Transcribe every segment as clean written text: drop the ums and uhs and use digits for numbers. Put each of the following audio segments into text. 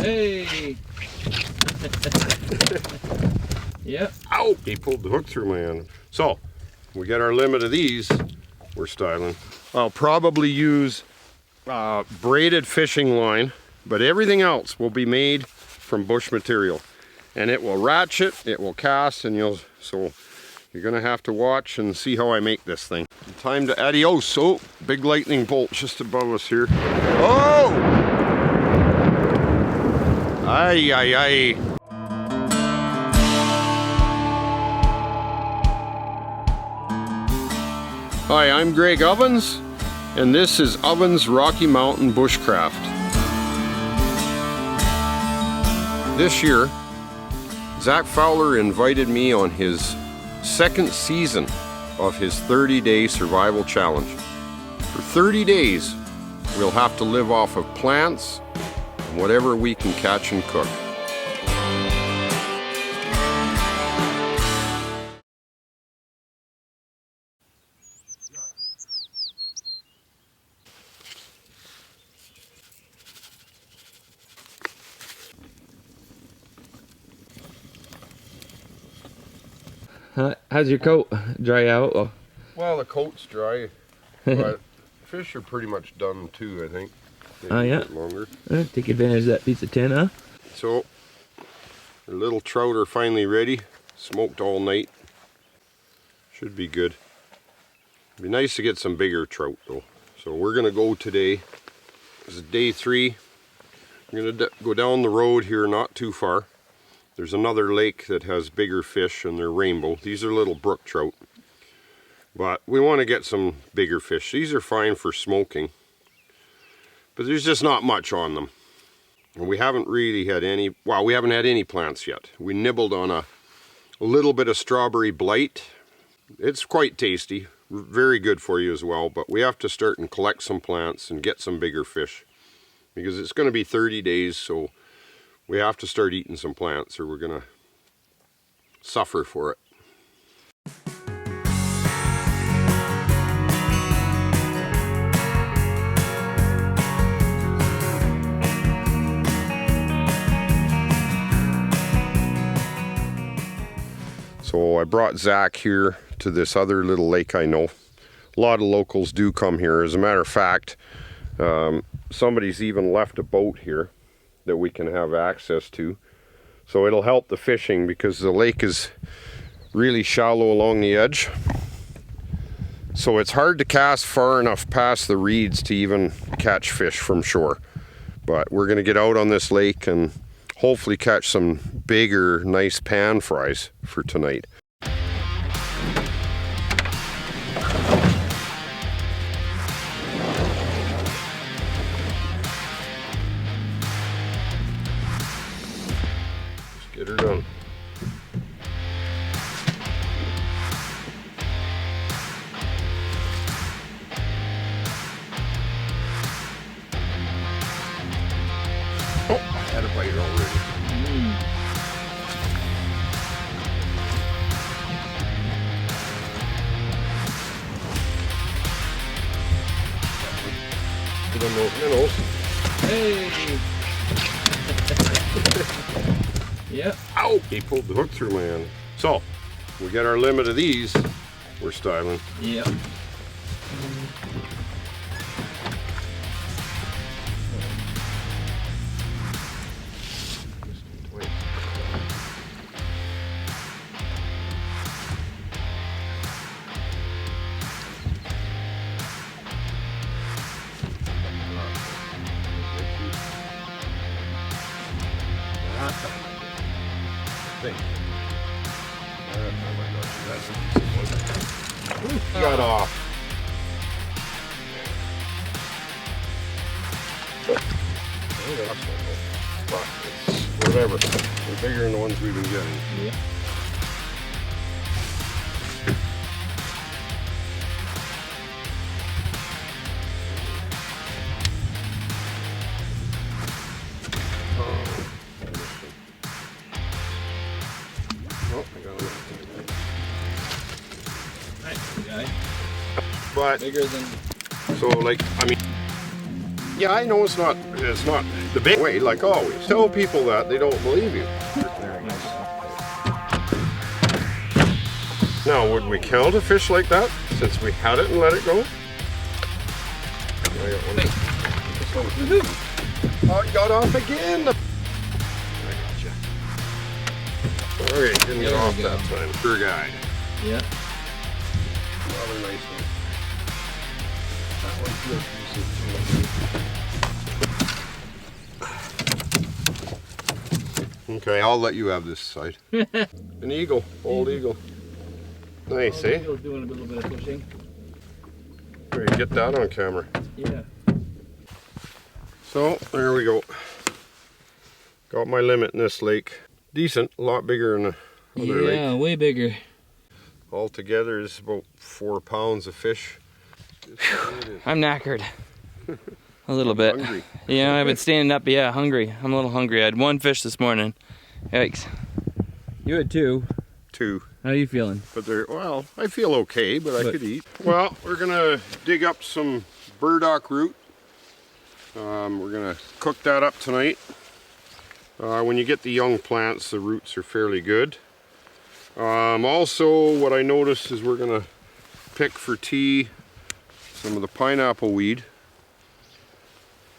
Hey! Yep. Ow! He pulled the hook through my hand. So, we got our limit of these. We're styling. I'll probably use braided fishing line, but everything else will be made from bush material. And it will ratchet, it will cast, and so you're gonna have to watch and see how I make this thing. Time to adios. Oh, big lightning bolt just above us here. Oh! Ay, ay, ay. Hi, I'm Greg Ovens, and this is Ovens Rocky Mountain Bushcraft. This year, Zach Fowler invited me on his second season of his 30-day survival challenge. For 30 days, we'll have to live off of plants and whatever we can catch and cook. How's your coat? Dry out? Oh. Well, the coat's dry, but fish are pretty much done too, I think. Maybe Oh, yeah? a bit longer. Take advantage of that piece of tin, huh? So, our little trout are finally ready. Smoked all night. Should be good. Be nice to get some bigger trout though. So we're gonna go today. This is day 3. We're gonna go down the road here, not too far. There's another lake that has bigger fish and they're rainbow. These are little brook trout. But we want to get some bigger fish. These are fine for smoking. But there's just not much on them. And we haven't really had any, well, we haven't had any plants yet. We nibbled on a little bit of strawberry blight. It's quite tasty, very good for you as well, but we have to start and collect some plants and get some bigger fish. Because it's going to be 30 days, so we have to start eating some plants or we're going to suffer for it. So I brought Zach here to this other little lake I know. A lot of locals do come here. As a matter of fact, somebody's even left a boat here that we can have access to. So it'll help the fishing because the lake is really shallow along the edge. So it's hard to cast far enough past the reeds to even catch fish from shore. But we're gonna get out on this lake and hopefully catch some bigger, nice pan fries for tonight. Get her done. Oh, I had a bite already. Get on those minnows. Hey! Yep. Ow! He pulled the hook through my hand. So, we got our limit of these. We're styling. Yep. Got off. But it's whatever. They're bigger than the ones we've been getting. Yeah. Oh, I got another. Nice guy. But Bigger than. so, like, I mean, yeah, I know it's not the big way, like always. Tell people that, they don't believe you. Now, would we count a fish like that since we had it and let it go? I got one. Oh, it got off again. I gotcha. Okay, didn't get off that time. Poor guy. Yeah. Another nice one. That one feels decent. Okay, I'll let you have this side. An eagle, old eagle. Nice, eh? Doing a little bit of fishing. We can get that on camera. Yeah. So, there we go. Got my limit in this lake. Decent, a lot bigger than the other lake. Yeah, way bigger. Altogether, it's about 4 pounds of fish. I'm knackered. A little bit. Hungry. Yeah, I've been standing up. Yeah, hungry. I'm a little hungry. I had 1 fish this morning. Yikes. You had 2. 2. How are you feeling? But they're, well, I feel okay, but I could eat. Well, we're gonna dig up some burdock root. We're gonna cook that up tonight. When you get the young plants, the roots are fairly good. Also, what I noticed is we're gonna pick for tea some of the pineapple weed,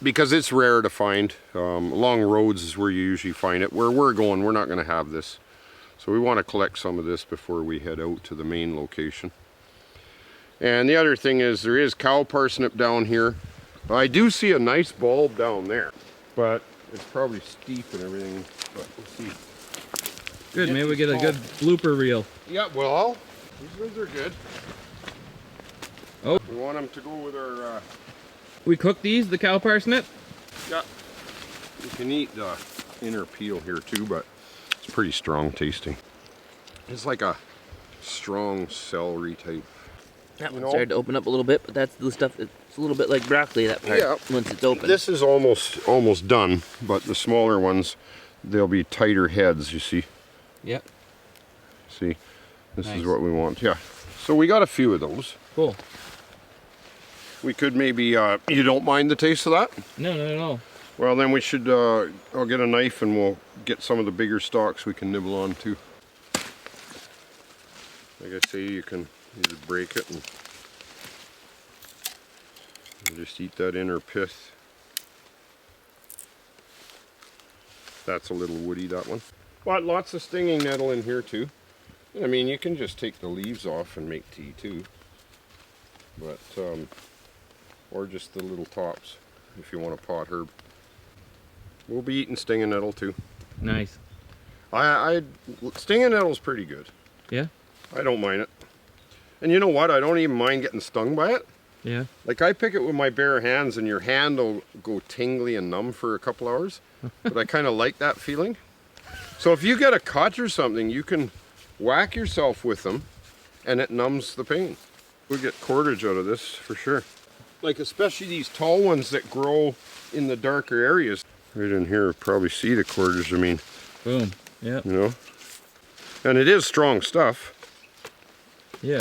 because it's rare to find. Along roads is where you usually find it. Where we're going, we're not gonna have this. So we want to collect some of this before we head out to the main location. And the other thing is there is cow parsnip down here. I do see a nice bulb down there, but it's probably steep and everything, but we'll see. Good, maybe we get a good blooper reel. Yeah, well, these ones are good. Oh. We want them to go with our... We cook these, the cow parsnip? Yeah. You can eat the inner peel here too, but it's pretty strong tasting. It's like a strong celery type. That one started to open up a little bit, but that's the stuff. It's a little bit like broccoli, that part, once it's open. This is almost done, but the smaller ones, they'll be tighter heads, you see. Yep. See, this is what we want. Yeah. So we got a few of those. Cool. We could maybe, you don't mind the taste of that? No, not at all. Well, then we should, I'll get a knife and we'll get some of the bigger stalks we can nibble on too. Like I say, you can either break it and just eat that inner pith. That's a little woody, that one. But lots of stinging nettle in here too. I mean, you can just take the leaves off and make tea too. But, or just the little tops if you want a pot herb. We'll be eating stinging nettle too. Nice. Stinging nettle's pretty good. Yeah? I don't mind it. And you know what? I don't even mind getting stung by it. Yeah. Like I pick it with my bare hands and your hand will go tingly and numb for a couple hours. But I kind of like that feeling. So if you get a cut or something, you can whack yourself with them and it numbs the pain. We'll get cordage out of this for sure. Like especially these tall ones that grow in the darker areas. Right in here, probably see the cordage, I mean. Boom. Yeah. You know? And it is strong stuff. Yeah.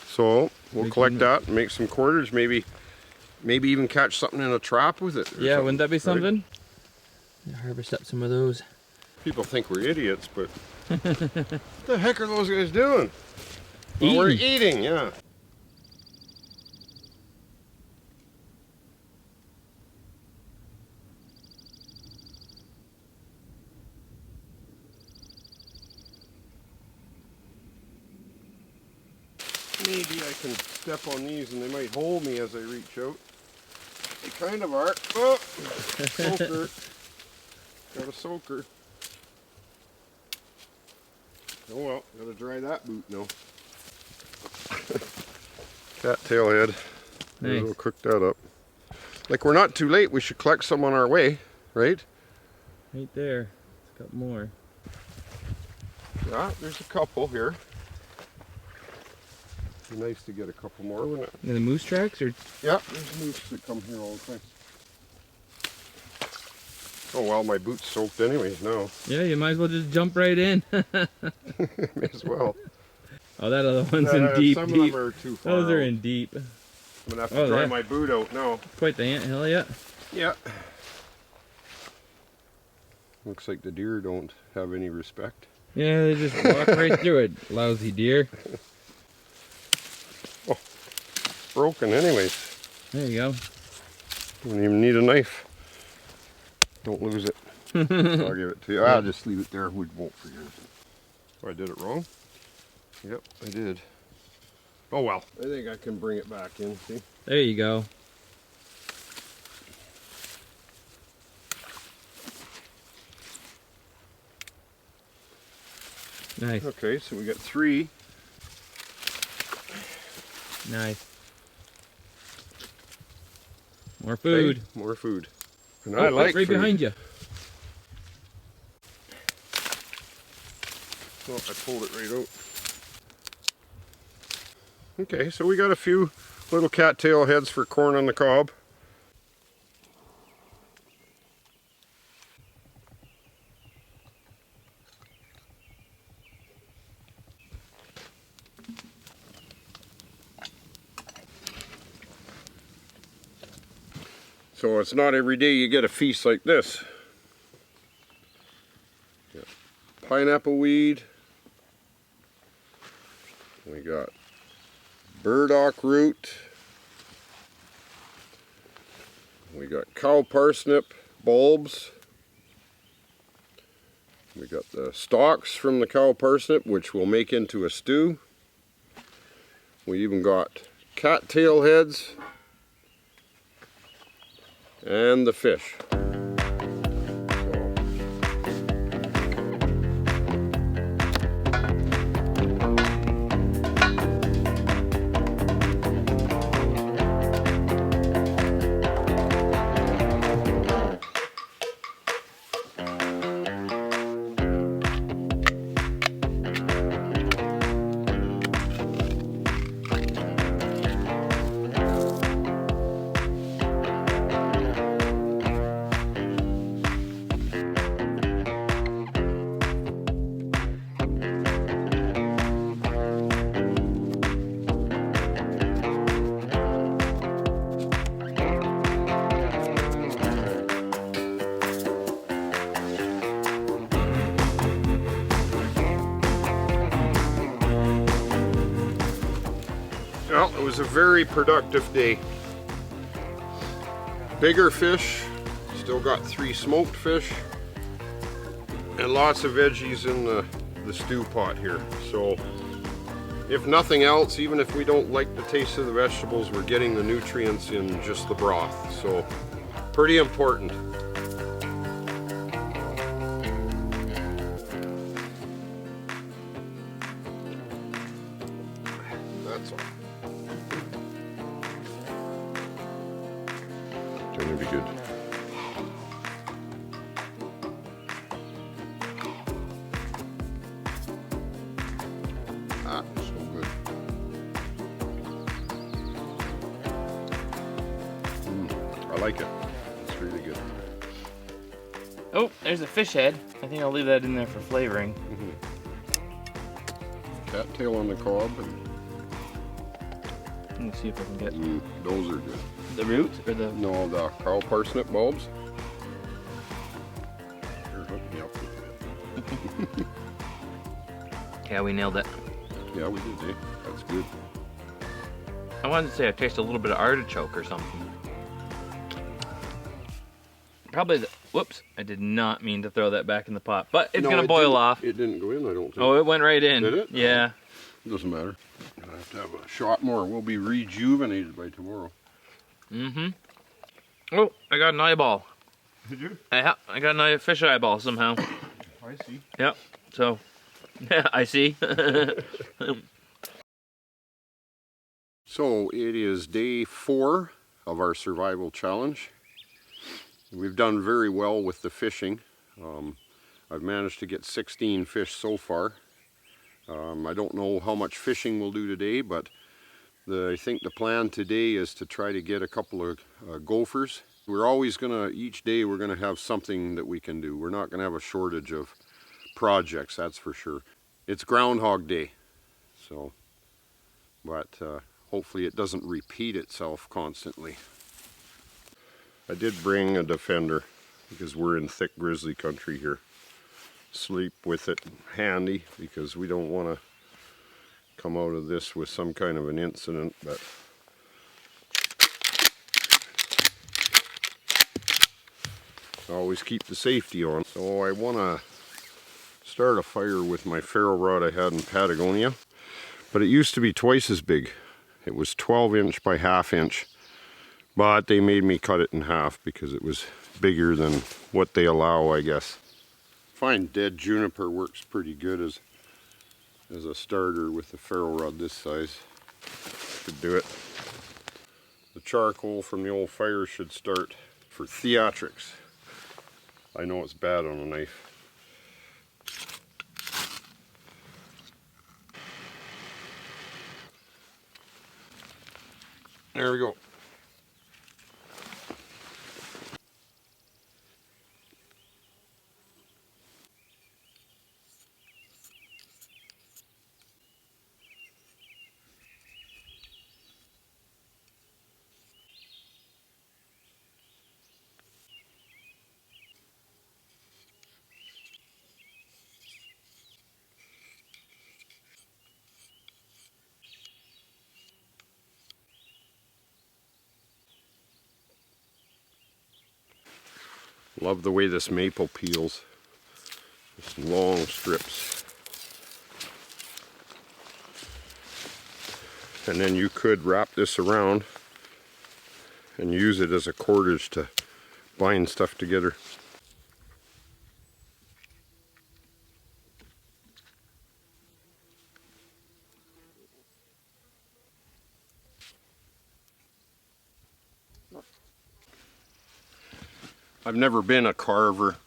So we'll collect that and make some cordage, maybe even catch something in a trap with it. Yeah, wouldn't that be something? Right? Harvest up some of those. People think we're idiots, but what the heck are those guys doing? Well, we're eating, yeah. Maybe I can step on these and they might hold me as I reach out. They kind of are. Oh, soaker. Got a soaker. Oh well, gotta dry that boot now. Cattail head. Nice. We'll cook that up. Like we're not too late, we should collect some on our way, right? Right there. It's got more. Yeah, there's a couple here. Be nice to get a couple more, wouldn't it? The moose tracks or? Yeah, there's moose that come here all the time. Oh well, my boot's soaked anyways now. Yeah, you might as well just jump right in. May as well. Oh, that other one's in deep. Some deep. of them are too far. Those are out. in deep. I'm gonna have to dry my boot out now. Quite the anthill yet. Yeah. Looks like the deer don't have any respect. Yeah, they just walk right through it, lousy deer. Oh, broken anyways. There you go. Don't even need a knife. Don't lose it. So I'll give it to you. I'll just leave it there. We won't forget it. Oh, I did it wrong? Yep, I did. Oh well. I think I can bring it back in, see? There you go. Nice. Okay, so we got 3. Nice. More food. Okay, more food. And Oh, I like right food. behind you. Oh, I pulled it right out. Okay, so we got a few little cattail heads for corn on the cob. So it's not every day you get a feast like this. Pineapple weed. We got burdock root. We got cow parsnip bulbs. We got the stalks from the cow parsnip, which we'll make into a stew. We even got cattail heads and the fish. Well, it was a very productive day. Bigger fish, still got 3 smoked fish, and lots of veggies in the stew pot here. So, if nothing else, even if we don't like the taste of the vegetables, we're getting the nutrients in just the broth. So, pretty important. That's all. Gonna be good. Ah, so good. I like it. It's really good. Oh, there's a fish head. I think I'll leave that in there for flavoring. Cattail on the cob. Let me see if I can get Those are good. the root or the. No, the cow parsnip bulbs. Here, hook me up with it. Yeah, we nailed it. Yeah, we did, eh? That's good. I wanted to say I taste a little bit of artichoke or something. Probably the. Whoops! I did not mean to throw that back in the pot, but it's gonna boil off. It didn't go in, I don't think. Oh, it went right in. Did it? Yeah. It doesn't matter. I have to have a shot more. We'll be rejuvenated by tomorrow. Mm-hmm. Oh, I got an eyeball. Did you? I got a fish eyeball somehow. I see. Yep. So, I see. So it is day 4 of our survival challenge. We've done very well with the fishing. I've managed to get 16 fish so far. I don't know how much fishing we'll do today, but I think the plan today is to try to get a couple of gophers. We're always each day we're gonna have something that we can do. We're not gonna have a shortage of projects, that's for sure. It's Groundhog Day, so, but hopefully it doesn't repeat itself constantly. I did bring a defender. because we're in thick grizzly country here. Sleep with it handy because we don't want to come out of this with some kind of an incident, but always keep the safety on. So I want to start a fire with my ferro rod I had in Patagonia, but it used to be twice as big. It was 12" by 1/2 inch, but they made me cut it in half because it was bigger than what they allow, I guess. I find dead juniper works pretty good as a starter with a ferro rod this size. Should do it. The charcoal from the old fire should start for theatrics. I know it's bad on a knife. There we go. Love the way this maple peels. Just long strips. And then you could wrap this around and use it as a cordage to bind stuff together. I've never been a carver,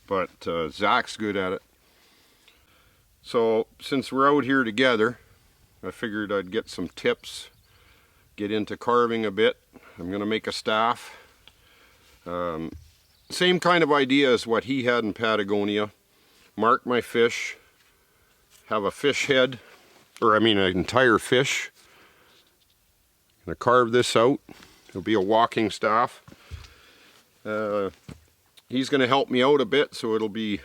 but Zach's good at it. So since we're out here together, I figured I'd get some tips, get into carving a bit. I'm going to make a staff. Same kind of idea as what he had in Patagonia. Mark my fish, have a fish head, or I mean an entire fish. I'm going to carve this out. It'll be a walking staff. He's going to help me out a bit, so it'll be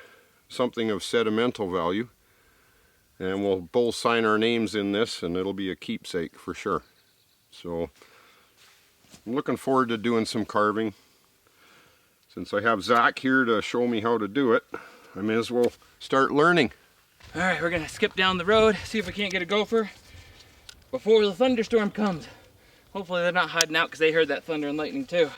something of sentimental value. And we'll both sign our names in this, and it'll be a keepsake for sure. So I'm looking forward to doing some carving. Since I have Zach here to show me how to do it, I may as well start learning. All right, we're gonna skip down the road, see if we can't get a gopher before the thunderstorm comes. Hopefully they're not hiding out because they heard that thunder and lightning too.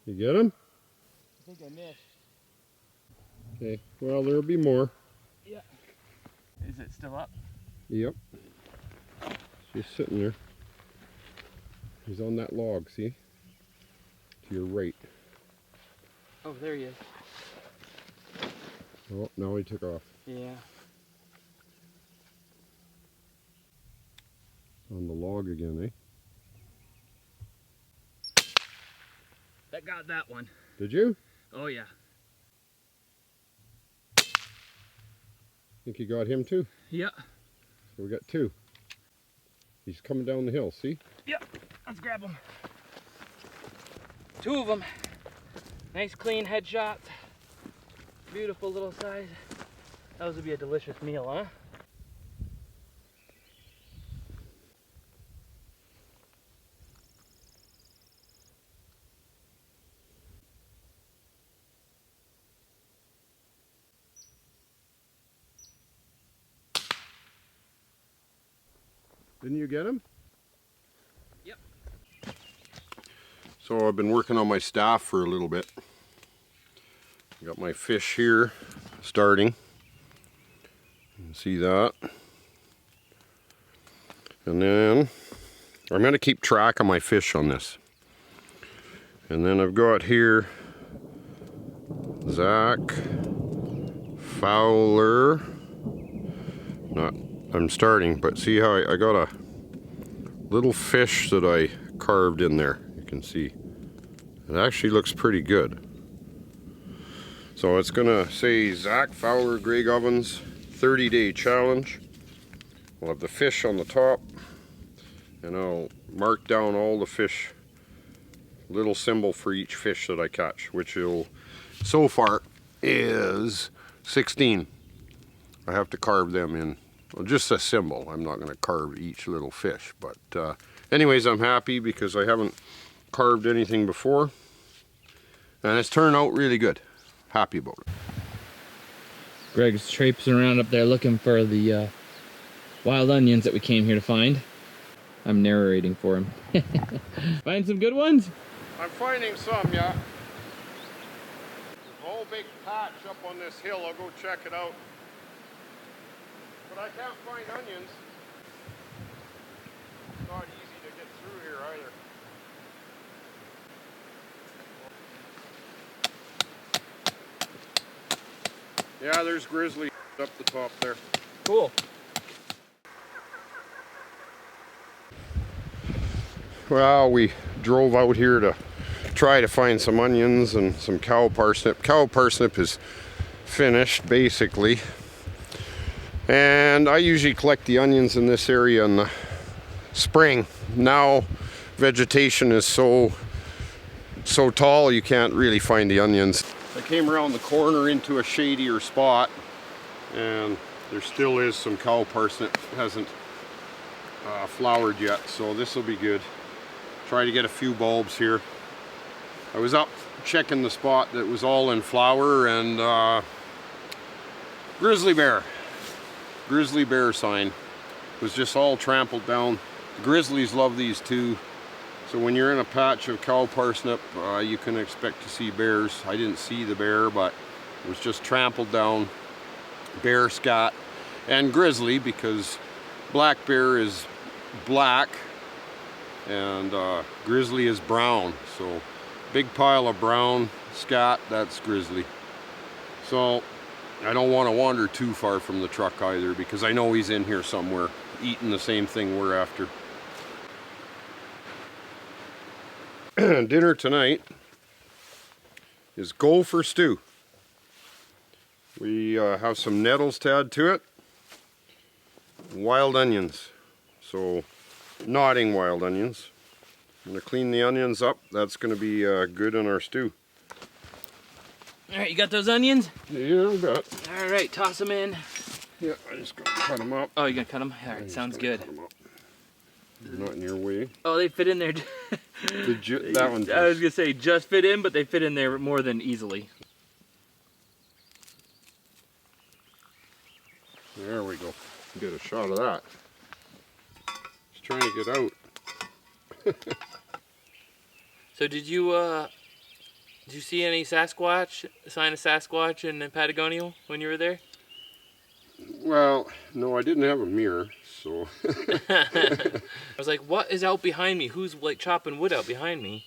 You get him? I think I missed. Okay, well there'll be more. Yeah. Is it still up? Yep. She's sitting there. He's on that log, see? To your right. Oh, there he is. Oh, now he took off. Yeah. On the log again, eh? That got that one. Did you? Oh yeah. Think you got him too? Yeah. So we got two. He's coming down the hill, see? Yep. Let's grab them. Two of them. Nice clean headshots. Beautiful little size. Those would be a delicious meal, huh? Didn't you get him? Yep. So I've been working on my staff for a little bit. Got my fish here starting. You can see that. And then I'm going to keep track of my fish on this. And then I've got here Zach, Fowler, not I'm starting, but see how I got a little fish that I carved in there. You can see it actually looks pretty good. So it's gonna say Zach Fowler Greg Ovens 30-day challenge. We'll have the fish on the top, and I'll mark down all the fish, little symbol for each fish that I catch, which will so far is 16. I have to carve them in, well, just a symbol. I'm not going to carve each little fish, but anyways, I'm happy because I haven't carved anything before, and it's turned out really good. Happy about it. Greg's traipsing around up there looking for the wild onions that we came here to find. I'm narrating for him. Find some good ones? I'm finding some, yeah. There's a whole big patch up on this hill. I'll go check it out. But I can't find onions. It's not easy to get through here either. Yeah, there's grizzly up the top there. Cool. Well, we drove out here to try to find some onions and some cow parsnip. Cow parsnip is finished, basically. And I usually collect the onions in this area in the spring. Now, vegetation is so tall you can't really find the onions. I came around the corner into a shadier spot, and there still is some cow parsnip. It hasn't flowered yet, so this will be good. Try to get a few bulbs here. I was up checking the spot that was all in flower, and grizzly bear sign was just all trampled down. The grizzlies love these too. So when you're in a patch of cow parsnip, you can expect to see bears. I didn't see the bear, but it was just trampled down. Bear, scat, and grizzly, because black bear is black and grizzly is brown. So big pile of brown scat, that's grizzly. So I don't want to wander too far from the truck either, because I know he's in here somewhere eating the same thing we're after. Dinner tonight is gopher stew. We have some nettles to add to it, wild onions, so nodding wild onions. I'm going to clean the onions up. That's going to be good in our stew. All right, you got those onions? Yeah, I've got. All right, toss them in. Yeah, I just got to cut them up. Oh, you're gonna cut them? All right, sounds good. Not in your way. Oh, they fit in there. That one. I was gonna say just fit in, but they fit in there more than easily. There we go. Get a shot of that. Just trying to get out. So did you see any sign of Sasquatch in Patagonia when you were there? Well, no, I didn't have a mirror, so. I was like, what is out behind me? Who's like chopping wood out behind me?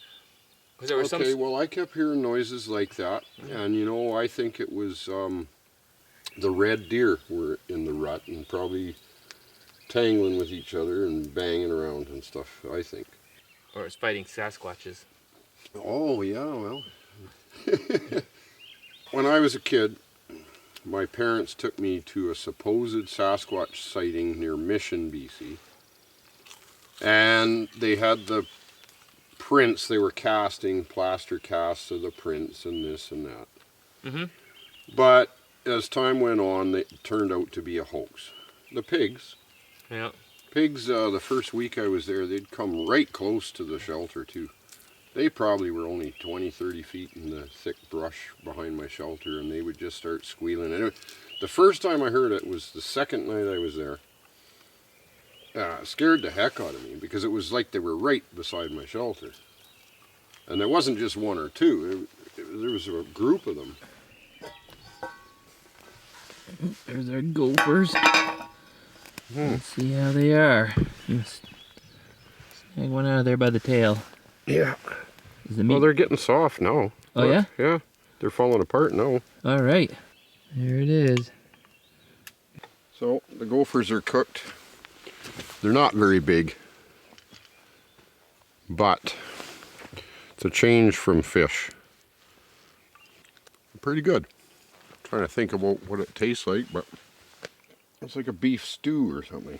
Because there was okay, well, I kept hearing noises like that, and you know, I think it was the red deer were in the rut and probably tangling with each other and banging around and stuff, I think. Or it's fighting Sasquatches. Oh, yeah, well. When I was a kid, my parents took me to a supposed Sasquatch sighting near Mission, BC. And they had the prints, they were casting plaster casts of the prints and this and that. Mm-hmm. But as time went on, it turned out to be a hoax. The pigs. Yeah. Pigs, the first week I was there, they'd come right close to the shelter too. They probably were only 20, 30 feet in the thick brush behind my shelter, and they would just start squealing. And the first time I heard it was the second night I was there. It scared the heck out of me, because it was like they were right beside my shelter. And there wasn't just one or two, there was a group of them. There's our gophers. Let's see how they are. Snag one out of there by the tail. Yeah. The well, they're getting soft now. Oh, yeah? Yeah. They're falling apart now. All right. There it is. So the gophers are cooked. They're not very big, but it's a change from fish. Pretty good. I'm trying to think about what it tastes like, but it's like a beef stew or something.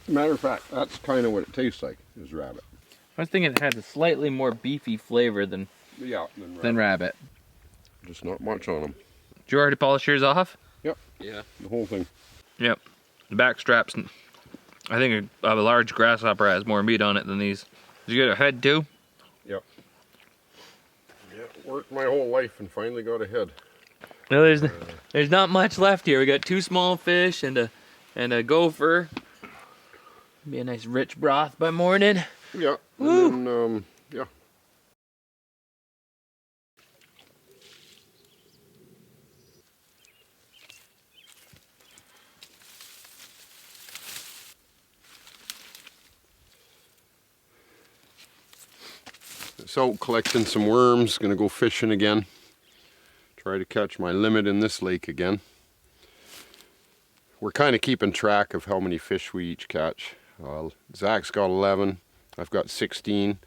Matter of fact, that's kind of what it tastes like, is rabbit. I was thinking it had a slightly more beefy flavor than rabbit. Just not much on them. Did you already polish yours off? Yep. Yeah. The whole thing. Yep. The back straps, I think a large grasshopper has more meat on it than these. Did you get a head too? Yep. Yeah, worked my whole life and finally got a head. Well, there's not much left here. We got 2 small fish and a gopher. Be a nice rich broth by morning. Yeah. Woo. And then, yeah. So collecting some worms, gonna go fishing again. Try to catch my limit in this lake again. We're kind of keeping track of how many fish we each catch. Zach's got 11, I've got 16.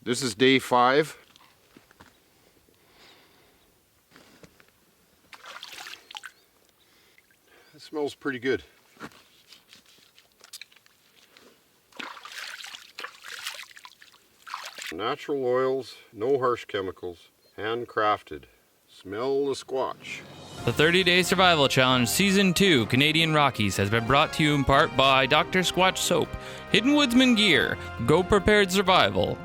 This is day 5. It smells pretty good. Natural oils, no harsh chemicals, handcrafted. Smell the squatch. The 30-Day Survival Challenge Season 2 Canadian Rockies has been brought to you in part by Dr. Squatch Soap, Hidden Woodsman Gear, Go Prepared Survival,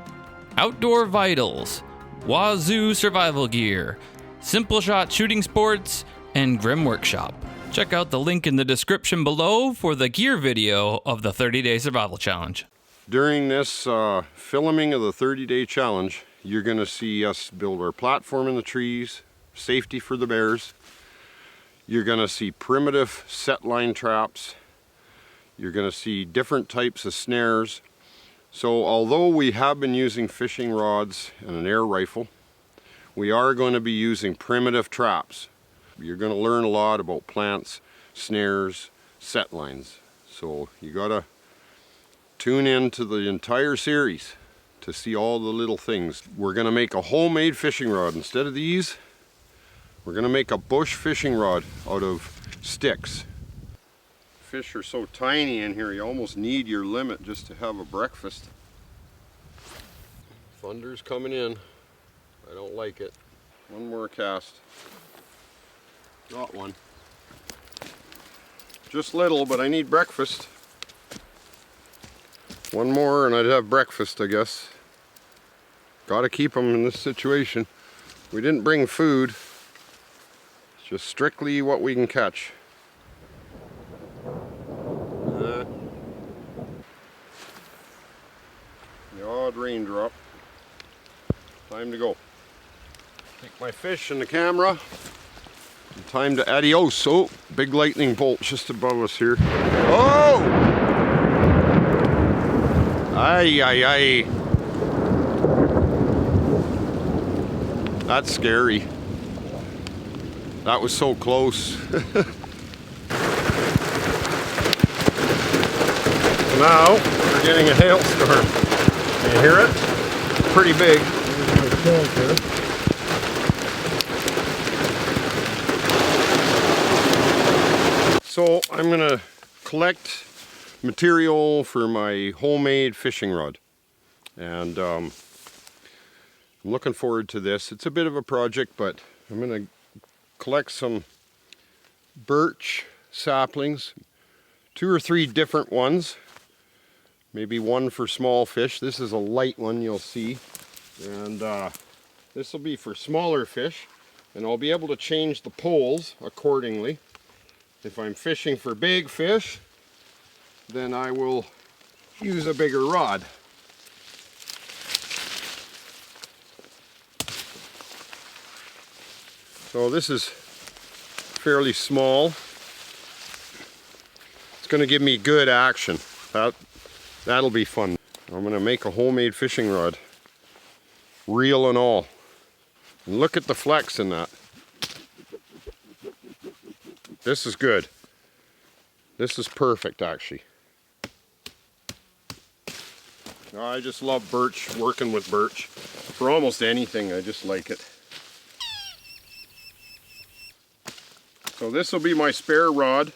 Outdoor Vitals, Wazoo Survival Gear, Simple Shot Shooting Sports, and Grim Workshop. Check out the link in the description below for the gear video of the 30-Day Survival Challenge. During this filming of the 30-day challenge, you're going to see us build our platform in the trees, safety for the bears. You're going to see primitive set line traps. You're going to see different types of snares. So although we have been using fishing rods and an air rifle, we are going to be using primitive traps. You're going to learn a lot about plants, snares, set lines. So you got to tune in to the entire series to see all the little things. We're going to make a homemade fishing rod. Instead of these, we're going to make a bush fishing rod out of sticks. Fish are so tiny in here, you almost need your limit just to have a breakfast. Thunder's coming in. I don't like it. One more cast. Got one. Just little, but I need breakfast. One more and I'd have breakfast, I guess. Gotta keep them in this situation. We didn't bring food. It's just strictly what we can catch. The odd raindrop. Time to go. Take my fish and the camera. Time to adios. Oh, big lightning bolt just above us here. Oh! Ay, ay, ay. That's scary. That was so close. Now, we're getting a hailstorm. Can you hear it? It's pretty big. So, I'm going to collect material for my homemade fishing rod, and I'm looking forward to this. It's a bit of a project, but I'm going to collect some birch saplings, 2 or 3 different ones, maybe one for small fish. This is a light one, you'll see, and this will be for smaller fish, and I'll be able to change the poles accordingly. If I'm fishing for big fish, then I will use a bigger rod. So this is fairly small. It's going to give me good action. That'll be fun. I'm going to make a homemade fishing rod, reel and all. And look at the flex in that. This is good. This is perfect, actually. I just love birch, working with birch. For almost anything, I just like it. So this will be my spare rod,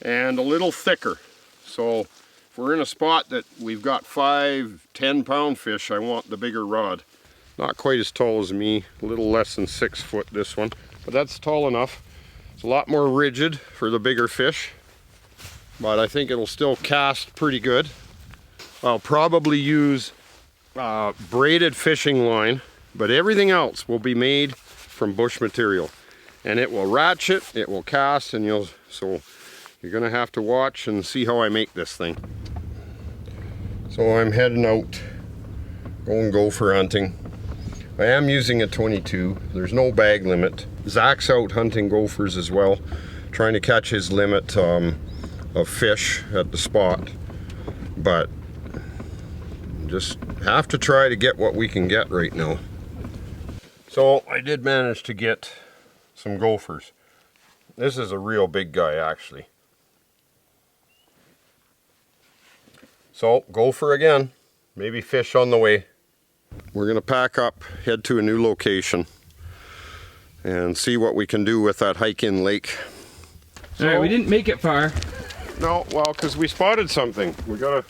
and a little thicker. So if we're in a spot that we've got 5-10 pound fish, I want the bigger rod. Not quite as tall as me, a little less than 6 foot this one, but that's tall enough. It's a lot more rigid for the bigger fish, but I think it'll still cast pretty good. I'll probably use braided fishing line, but everything else will be made from bush material. And it will ratchet, it will cast, and so you're gonna have to watch and see how I make this thing. So I'm heading out, going gopher hunting. I am using a 22. There's no bag limit. Zach's out hunting gophers as well, trying to catch his limit of fish at the spot. But just have to try to get what we can get right now. So I did manage to get some gophers. This is a real big guy, actually. So gopher again, maybe fish on the way. We're gonna pack up, head to a new location, and see what we can do with that hike-in lake. All right, we didn't make it far. No, well, because we spotted something. We got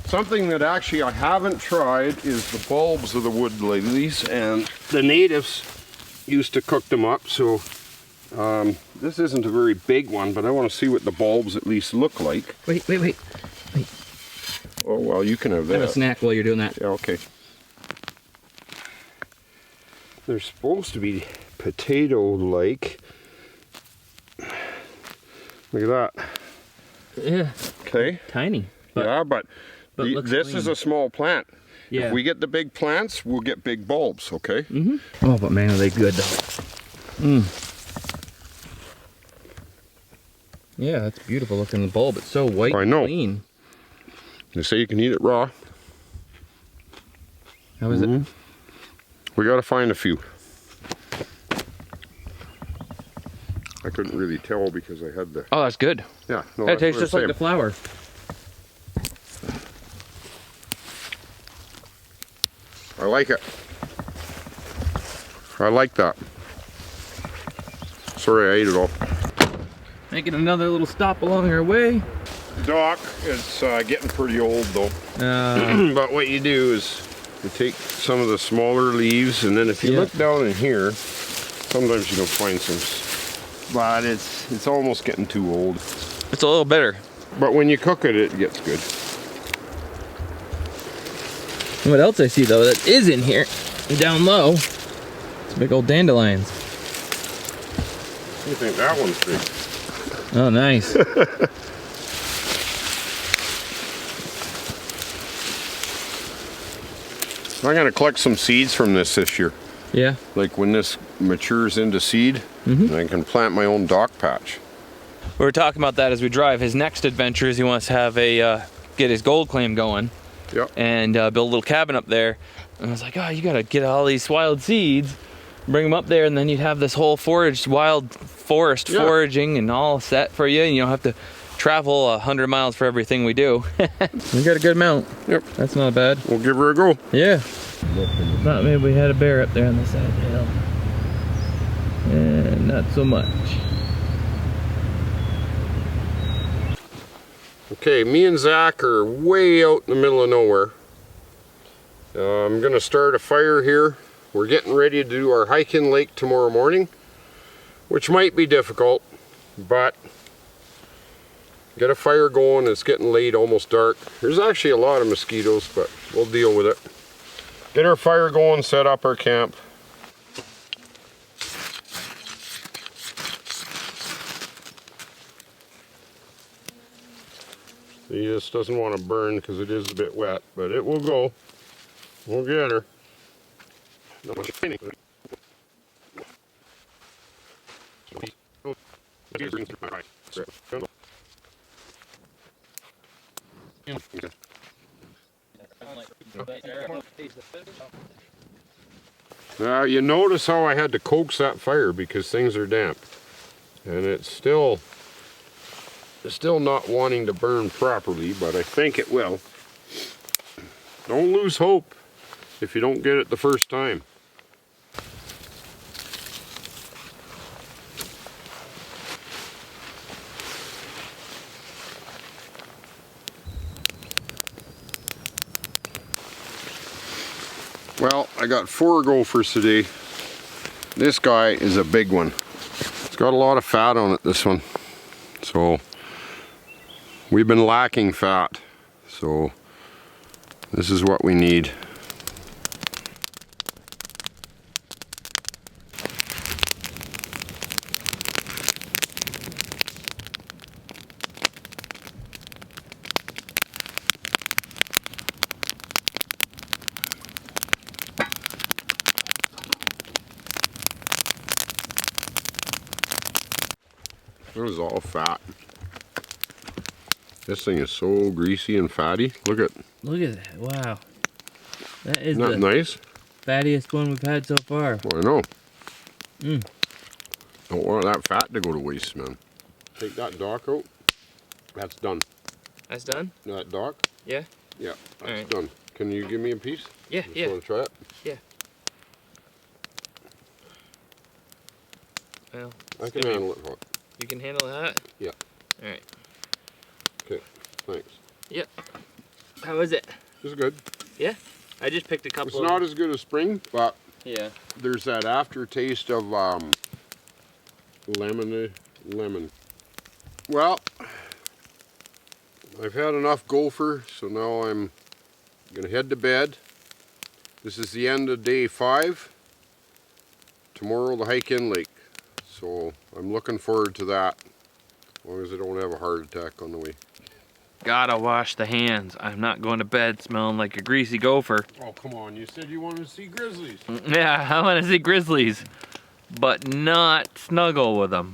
something that actually I haven't tried is the bulbs of the wood lilies, and the natives used to cook them up. So this isn't a very big one, but I want to see what the bulbs at least look like. Wait. Oh well, you can have that. Have a snack while you're doing that. Yeah, okay. They're supposed to be potato-like. Look at that. Yeah. Okay. Tiny. But this is a small plant. Yeah. If we get the big plants, we'll get big bulbs, okay? Mm-hmm. Oh, but man, are they good though. Yeah, that's beautiful looking bulb. It's so white and clean. They say you can eat it raw. How is it? We gotta find a few. I couldn't really tell because I had the... Oh, that's good. Yeah. No, That tastes just like the flour. I like it. I like that. Sorry I ate it all. Making another little stop along our way. Dock, it's getting pretty old though. But what you do is you take some of the smaller leaves, and then if you look down in here, sometimes you can find some, but it's almost getting too old. It's a little bitter. But when you cook it, it gets good. And what else I see though that is in here, down low, it's big old dandelions. You think that one's big? Oh, nice. I'm gonna collect some seeds from this year. Yeah. Like when this matures into seed, and I can plant my own dock patch. We were talking about that as we drive. His next adventure is he wants to have get his gold claim going. Yep. And build a little cabin up there. And I was like, oh, you gotta get all these wild seeds, bring them up there, and then you'd have this whole wild forest foraging and all set for you, and you don't have to travel 100 miles for everything we do. We got a good amount. Yep. That's not bad. We'll give her a go. Yeah. Thought maybe we had a bear up there on the side of the hill. And not so much. Okay, me and Zach are way out in the middle of nowhere. I'm gonna start a fire here. We're getting ready to do our hike-in lake tomorrow morning, which might be difficult, but get a fire going. It's getting late, almost dark. There's actually a lot of mosquitoes, but we'll deal with it. Get our fire going, set up our camp. He just doesn't want to burn because it is a bit wet, but it will go. We'll get her. Not much training. Now you notice how I had to coax that fire because things are damp, and it's still It's still not wanting to burn properly, but I think it will. Don't lose hope if you don't get it the first time. Well, I got 4 gophers today. This guy is a big one. It's got a lot of fat on it, this one. So, we've been lacking fat. So, this is what we need. It was all fat. This thing is so greasy and fatty. Look at that. Wow. That is Isn't that nice? Fattiest one we've had so far. Well, I know. Don't want that fat to go to waste, man. Take that dock out. That's done. That's done? That dock? Yeah? Yeah, that's right. done. Can you give me a piece? Yeah, Just want to try it? Yeah. Well, I can handle it hot. you can handle that? Yeah. Alright. Okay, thanks. Yep. How is it? It's good. Yeah? I just picked a couple It's not as good as spring, but yeah. there's that aftertaste of lemon. Well, I've had enough gopher, so now I'm gonna head to bed. This is the end of day 5. Tomorrow the hike in lake. So I'm looking forward to that, as long as I don't have a heart attack on the way. Gotta wash the hands. I'm not going to bed smelling like a greasy gopher. Oh, come on, you said you wanted to see grizzlies. Yeah, I want to see grizzlies, but not snuggle with them.